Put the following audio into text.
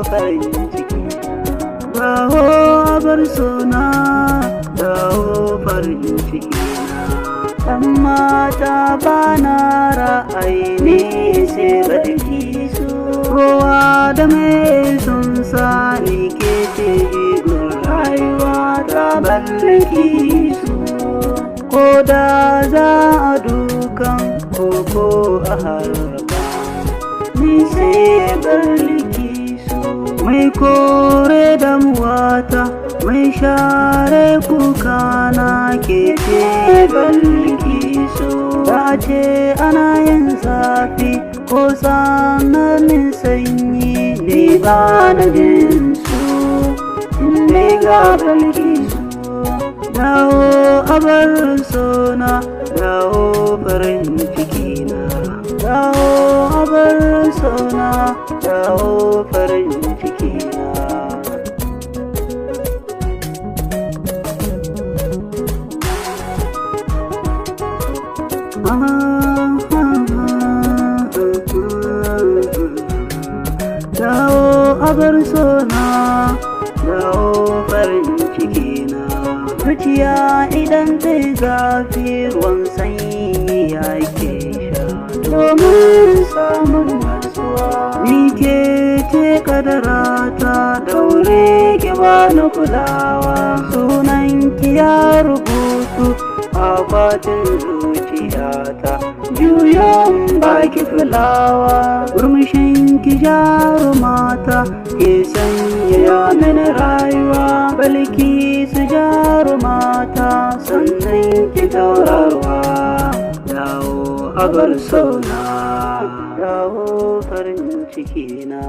farin ciki dawo abar sona dawo farin ciki ɗan mata bana ra'ayi ne sai Balkisu kowa da mai sun sani ke ce jigon rayuwa ta Balkisu ko da za a dukan koko a harba ni sai Balkisu mai kore damuwata mai share kuka na ke ce Balkisu ta ce ana yin zafi ko tsananin sanyi ne ba na jin su ne ga Balkisu dawo abar sona dawo farin ciki na dawo abar sona dawo farin ciki na dawo abar sona dawo farin ciki na zuciya idan ta yi zafi ruwan sanyi yake sha domin samun nasuwa ni ke ce kadarata daure ki bani kulawa sunan ki ya rubutu a batin zuciyata juyon baki fulawa murmushin ki jarumata ke sanya mini rayuwa Balkisu jarumata sannan ki taurarwa dawo abar sona dawo farin ciki na